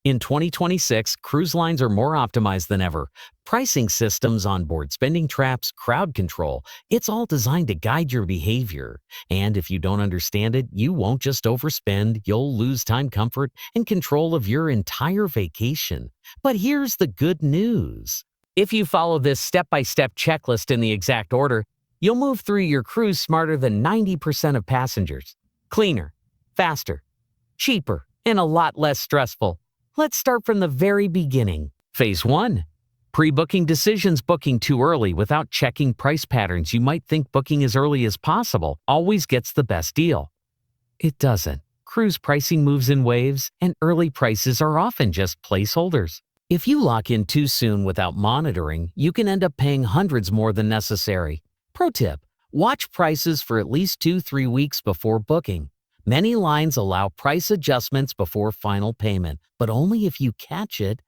In 2026, cruise lines are more optimized than ever. Pricing systems, onboard spending traps, crowd control, it's all designed to guide your behavior. And if you don't understand it, you won't just overspend, you'll lose time, comfort, and control of your entire vacation. But here's the good news. If you follow this step-by-step checklist in the exact order, you'll move through your cruise smarter than 90% of passengers. Cleaner, faster, cheaper, and a lot less stressful. Let's start from the very beginning. Phase 1. Pre-booking decisions. Booking too early without checking price patterns. You might think booking as early as possible always gets the best deal. It doesn't. Cruise pricing moves in waves, and early prices are often just placeholders. If you lock in too soon without monitoring, you can end up paying hundreds more than necessary. Pro tip: watch prices for at least 2-3 weeks before booking. Many lines allow price adjustments before final payment, but only if you catch it.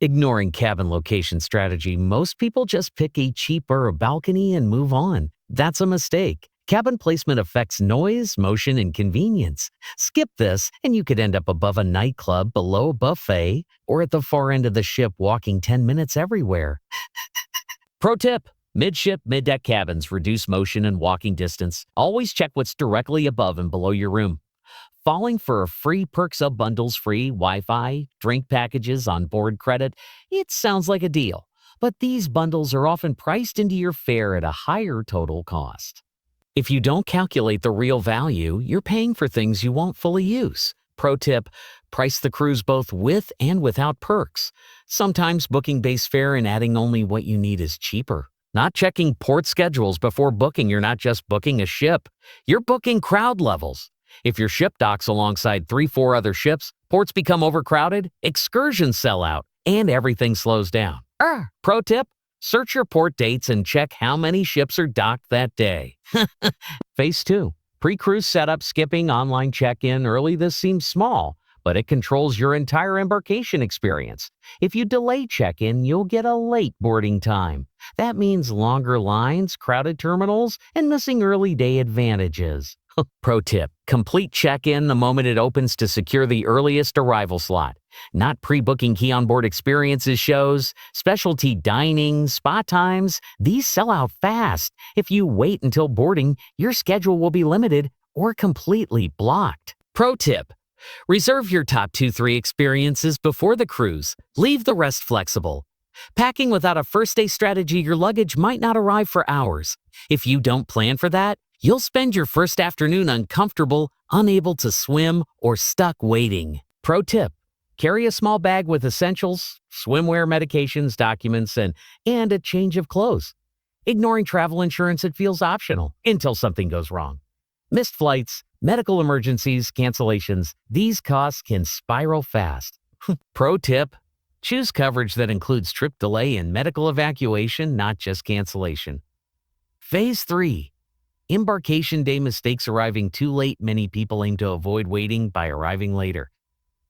Ignoring cabin location strategy, most people just pick a cheaper balcony and move on. That's a mistake. Cabin placement affects noise, motion, and convenience. Skip this, and you could end up above a nightclub, below a buffet, or at the far end of the ship walking 10 minutes everywhere. Pro tip: midship, mid-deck cabins reduce motion and walking distance. Always check what's directly above and below your room. Falling for a free perks of bundles, free Wi-Fi, drink packages, onboard credit, it sounds like a deal. But these bundles are often priced into your fare at a higher total cost. If you don't calculate the real value, you're paying for things you won't fully use. Pro tip: price the cruise both with and without perks. Sometimes booking base fare and adding only what you need is cheaper. Not checking port schedules before booking, you're not just booking a ship, you're booking crowd levels. If your ship docks alongside 3-4 other ships, ports become overcrowded, excursions sell out, and everything slows down. Pro tip: search your port dates and check how many ships are docked that day. Phase 2. Pre-cruise setup. Skipping online check-in early. This seems small, but it controls your entire embarkation experience. If you delay check-in, you'll get a late boarding time. That means longer lines, crowded terminals, and missing early day advantages. Pro tip: complete check-in the moment it opens to secure the earliest arrival slot. Not pre-booking key onboard experiences, shows, specialty dining, spa times. These sell out fast. If you wait until boarding, your schedule will be limited or completely blocked. Pro tip: reserve your top 2-3 experiences before the cruise. Leave the rest flexible. Packing without a first-day strategy, your luggage might not arrive for hours. If you don't plan for that, you'll spend your first afternoon uncomfortable, unable to swim, or stuck waiting. Pro tip: carry a small bag with essentials, swimwear, medications, documents, and a change of clothes. Ignoring travel insurance, it feels optional until something goes wrong. Missed flights, medical emergencies, cancellations, these costs can spiral fast. Pro tip: choose coverage that includes trip delay and medical evacuation, not just cancellation. Phase 3. Embarkation day mistakes. Arriving too late. Many people aim to avoid waiting by arriving later.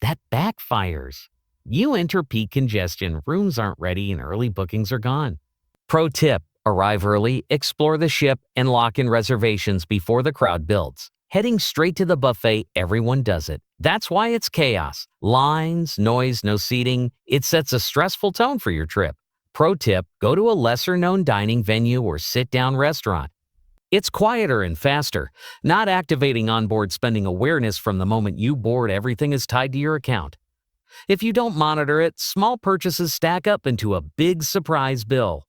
That backfires. You enter peak congestion, rooms aren't ready, and early bookings are gone. Pro tip: arrive early, explore the ship, and lock in reservations before the crowd builds. Heading straight to the buffet, everyone does it. That's why it's chaos. Lines, noise, no seating. It sets a stressful tone for your trip. Pro tip: go to a lesser-known dining venue or sit-down restaurant. It's quieter and faster. Not activating onboard spending awareness from the moment you board. Everything is tied to your account. If you don't monitor it, small purchases stack up into a big surprise bill.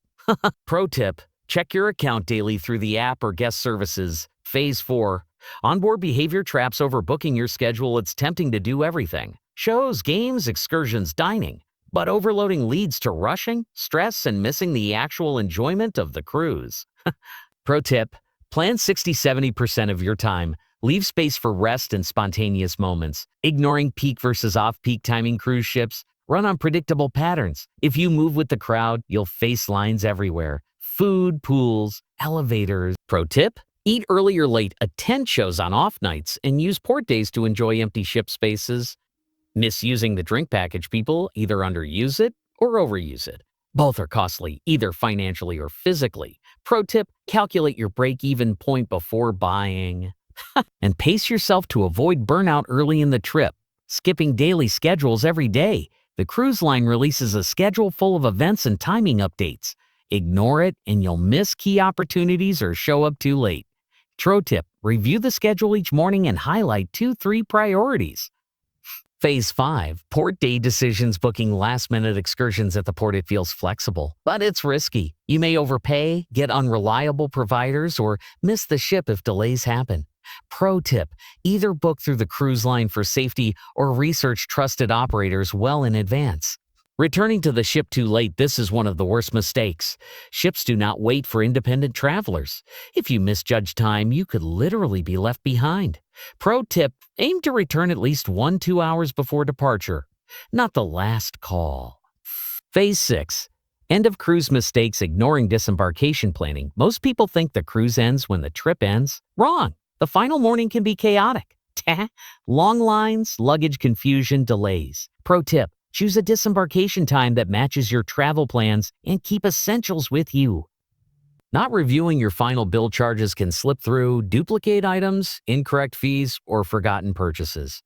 Pro tip: check your account daily through the app or guest services. Phase 4. Onboard behavior traps. Overbooking your schedule. It's tempting to do everything: shows, games, excursions, dining. But overloading leads to rushing, stress, and missing the actual enjoyment of the cruise. Pro tip: plan 60-70% of your time. Leave space for rest and spontaneous moments. Ignoring peak versus off-peak timing. Cruise ships run on predictable patterns. If you move with the crowd, you'll face lines everywhere. Food, pools, elevators. Pro tip: eat early or late. Attend shows on off nights and use port days to enjoy empty ship spaces. Misusing the drink package. People either underuse it or overuse it. Both are costly, either financially or physically. Pro tip: calculate your break-even point before buying. And pace yourself to avoid burnout early in the trip. skipping daily schedules every day. The cruise line releases a schedule full of events and timing updates. Ignore it and you'll miss key opportunities or show up too late. Tro tip, review the schedule each morning and highlight 2-3 priorities. Phase 5, port day decisions. Booking last-minute excursions at the port. It feels flexible, but it's risky. You may overpay, get unreliable providers, or miss the ship if delays happen. Pro tip, either book through the cruise line for safety or research trusted operators well in advance. Returning to the ship too late. This is one of the worst mistakes. Ships do not wait for independent travelers. If you misjudge time, you could literally be left behind. Pro tip, aim to return at least 1-2 hours before departure, not the last call. Phase 6. End of cruise mistakes. Ignoring disembarkation planning. Most people think the cruise ends when the trip ends. Wrong. The final morning can be chaotic. Long lines, luggage confusion, delays. Pro tip, choose a disembarkation time that matches your travel plans and keep essentials with you. Not reviewing your final bill. Charges can slip through, duplicate items, incorrect fees, or forgotten purchases.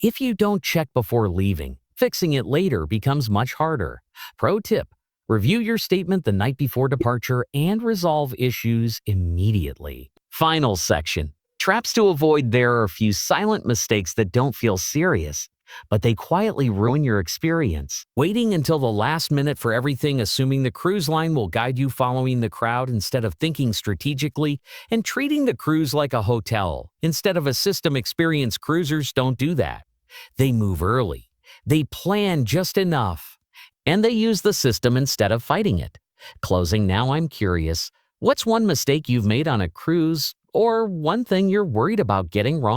If you don't check before leaving, fixing it later becomes much harder. Pro tip, review your statement the night before departure and resolve issues immediately. Final section. Traps to avoid. There are a few silent mistakes that don't feel serious, but they quietly ruin your experience. Waiting until the last minute for everything. Assuming the cruise line will guide you. Following the crowd instead of thinking strategically. And treating the cruise like a hotel instead of a system. Experienced cruisers don't do that. They move early. They plan just enough. And they use the system instead of fighting it. Closing. Now I'm curious, what's one mistake you've made on a cruise, or one thing you're worried about getting wrong?